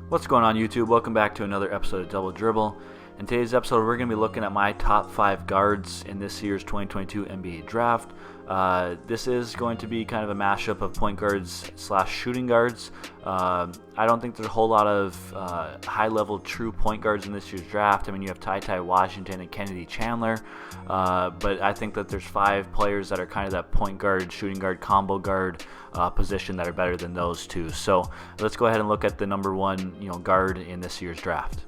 What's going on, YouTube? Welcome back to another episode of Double Dribble. In today's episode, we're going to be looking at my top 5 guards in this year's 2022 NBA Draft. This is going to be kind of a mashup of point guards / shooting guards. I don't think there's a whole lot of high-level true point guards in this year's draft. I mean, you have TyTy, Washington, and Kennedy Chandler, but I think that there's 5 players that are kind of that point guard, shooting guard, combo guard position that are better than those two. So let's go ahead and look at the number 1 guard in this year's draft.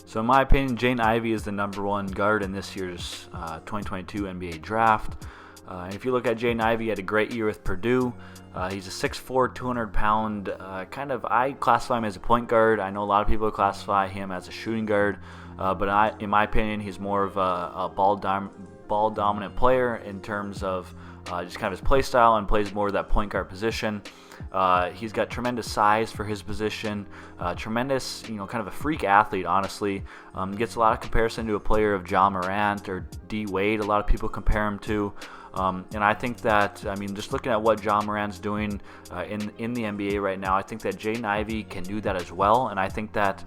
So in my opinion, Jaden Ivey is the number 1 guard in this year's 2022 NBA Draft. And if you look at Jaden Ivey, he had a great year with Purdue. He's a 6'4", 200-pound I classify him as a point guard. I know a lot of people classify him as a shooting guard, but in my opinion, he's more of a ball-dominant player in terms of just kind of his play style, and plays more of that point guard position. He's got tremendous size for his position, tremendous, kind of a freak athlete, honestly. Gets a lot of comparison to a player of Ja Morant or D Wade. A lot of people compare him to. And I think that, just looking at what Ja Morant's doing in the NBA right now, I think that Jaden Ivey can do that as well. And I think that,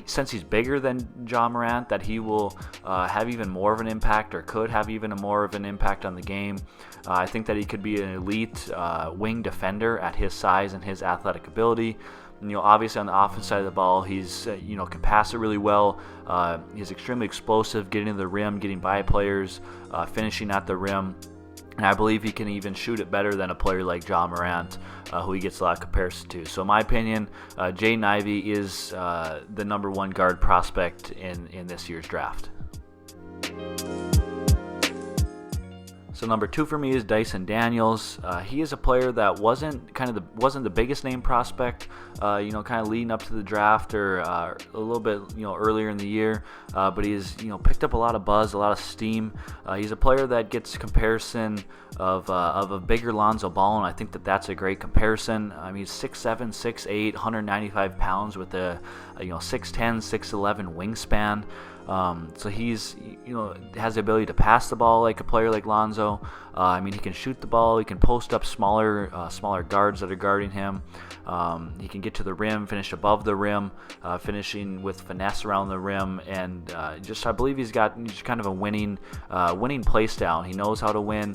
since he's bigger than Ja Morant, that he will have even more of an impact, or could have even more of an impact on the game. I think that he could be an elite wing defender at his size and his athletic ability. Obviously on the offensive side of the ball, he's can pass it really well. He's extremely explosive, getting to the rim, getting by players, finishing at the rim. And I believe he can even shoot it better than a player like Ja Morant, who he gets a lot of comparison to. So in my opinion, Jaden Ivey is the number 1 guard prospect in this year's draft. So number 2 for me is Dyson Daniels. He is a player that wasn't the biggest name prospect, kind of leading up to the draft, or a little bit earlier in the year, but he's picked up a lot of buzz, a lot of steam. He's a player that gets comparison of a bigger Lonzo Ball, and I think that that's a great comparison. He's 6'7", 6'8", 195 pounds with a 6'10", 6'11" wingspan. So he's has the ability to pass the ball like a player like Lonzo. He can shoot the ball. He can post up smaller guards that are guarding him. He can get to the rim, finish above the rim, finishing with finesse around the rim, and I believe he's kind of a winning play style. He knows how to win.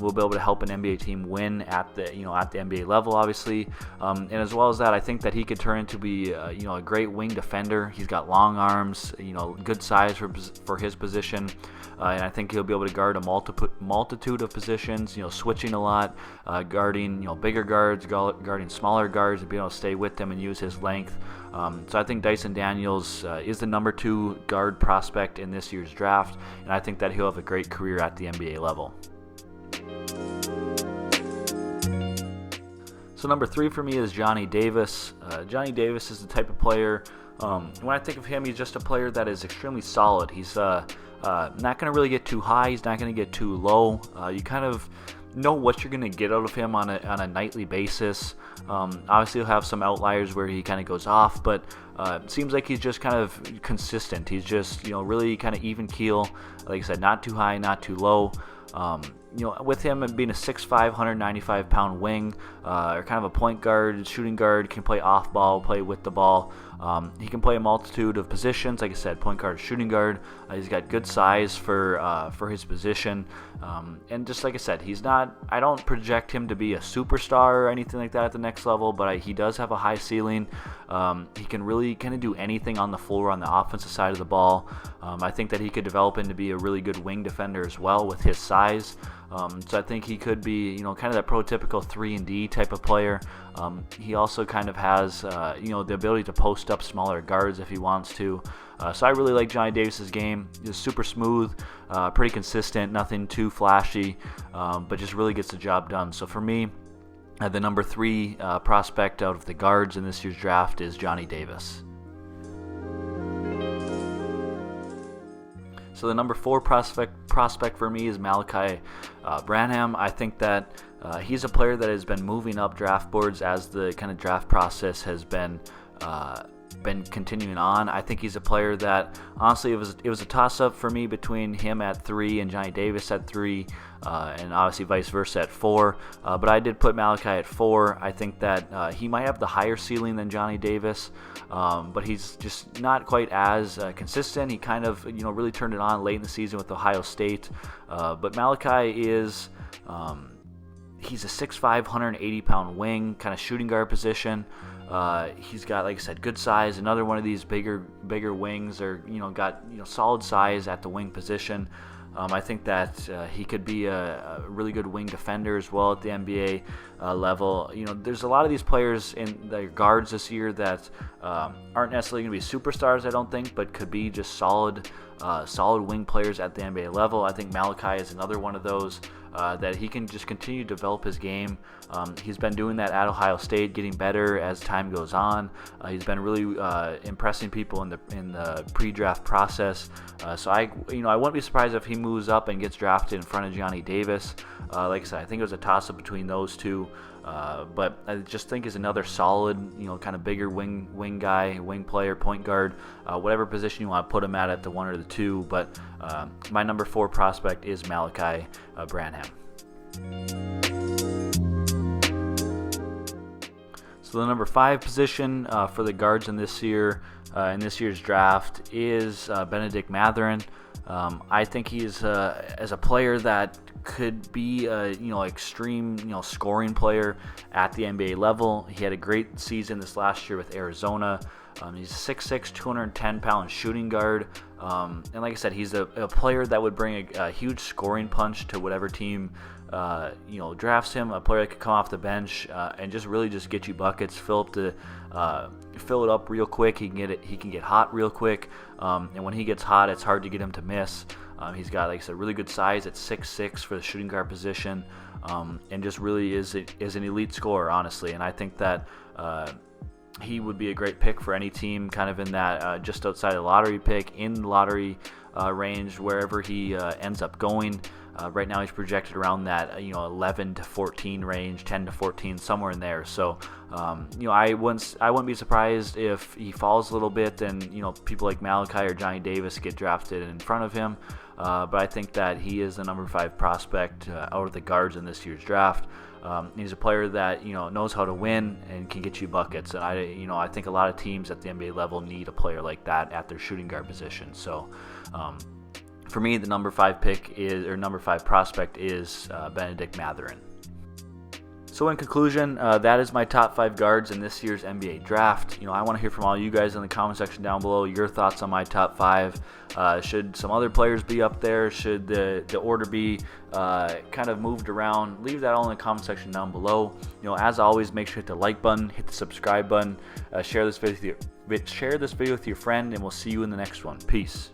Will be able to help an NBA team win at the NBA level, obviously. And as well as that, I think that he could turn into be a great wing defender. He's got long arms, good size for his position. And I think he'll be able to guard a multitude of positions, switching a lot, guarding, bigger guards, guarding smaller guards, and being able to stay with them and use his length. So I think Dyson Daniels is the number 2 guard prospect in this year's draft, and I think that he'll have a great career at the NBA level. So number 3 for me is Johnny Davis. Johnny Davis is the type of player, when I think of him, he's just a player that is extremely solid. He's not going to really get too high. He's not going to get too low. You kind of know what you're going to get out of him on a nightly basis. Obviously, he'll have some outliers where he kind of goes off, but it seems like he's just kind of consistent. He's just really kind of even keel. Like I said, not too high, not too low. With him being a 6'5", 195-pound wing, or kind of a point guard, shooting guard, can play off ball, play with the ball. He can play a multitude of positions. Like I said, point guard, shooting guard. He's got good size for his position. And just like I said, I don't project him to be a superstar or anything like that at the next level, but he does have a high ceiling. He can really kind of do anything on the floor on the offensive side of the ball. I think that he could develop into be a really good wing defender as well with his size. So I think he could be, kind of that prototypical 3-and-D type of player. He also kind of has, the ability to post up smaller guards if he wants to. So I really like Johnny Davis's game. He's super smooth, pretty consistent, nothing too flashy, but just really gets the job done. So for me, the number 3 prospect out of the guards in this year's draft is Johnny Davis. So the number 4 prospect for me is Malachi Branham. I think that he's a player that has been moving up draft boards as the kind of draft process has been been continuing on. I think he's a player that, honestly, it was a toss-up for me between him at 3 and Johnny Davis at 3, and obviously vice versa at 4. But I did put Malachi at 4. I think that he might have the higher ceiling than Johnny Davis, but he's just not quite as consistent. He kind of, really turned it on late in the season with Ohio State. But Malachi is... he's a 6'5", 180-pound wing, kind of shooting guard position. He's got, like I said, good size. Another one of these bigger wings, or got solid size at the wing position. I think that he could be a really good wing defender as well at the NBA level. There's a lot of these players in the guards this year that aren't necessarily going to be superstars, I don't think, but could be just solid wing players at the NBA level. I think Malachi is another one of those that he can just continue to develop his game. He's been doing that at Ohio State, getting better as time goes on. He's been really impressing people in the pre-draft process. So I wouldn't be surprised if he moves up and gets drafted in front of Johnny Davis. Like I said, I think it was a toss-up between those two. But I just think is another solid, kind of bigger wing guy, wing player, point guard, whatever position you want to put him at the 1 or the 2. But my number 4 prospect is Malachi Branham. So the number 5 position for the guards in this year's draft is Benedict Matheran. I think he's as a player that could be a extreme scoring player at the NBA level. He had a great season this last year with Arizona. He's a 6'6", 210-pound shooting guard. And like I said, he's a player that would bring a huge scoring punch to whatever team drafts him. A player that could come off the bench and just get you buckets, fill it up real quick. He can get hot real quick. And when he gets hot, it's hard to get him to miss. He's got, like I said, really good size at 6'6" for the shooting guard position, and just really is an elite scorer, honestly. And I think that he would be a great pick for any team, kind of in that just outside the lottery pick, in the lottery range, wherever he ends up going. Right now he's projected around that 11 to 14 range, 10 to 14, somewhere in there. So I wouldn't be surprised if he falls a little bit and people like Malachi or Johnny Davis get drafted in front of him. But I think that he is the number 5 prospect out of the guards in this year's draft. He's a player that knows how to win and can get you buckets. And I think a lot of teams at the NBA level need a player like that at their shooting guard position. So for me, the number 5 prospect is Benedict Matheran. So in conclusion, that is my top 5 guards in this year's NBA draft. I want to hear from all you guys in the comment section down below, your thoughts on my top 5. Should some other players be up there? Should the order be kind of moved around? Leave that all in the comment section down below. As always, make sure to hit the like button, hit the subscribe button, share this video with your friend, and we'll see you in the next one. Peace.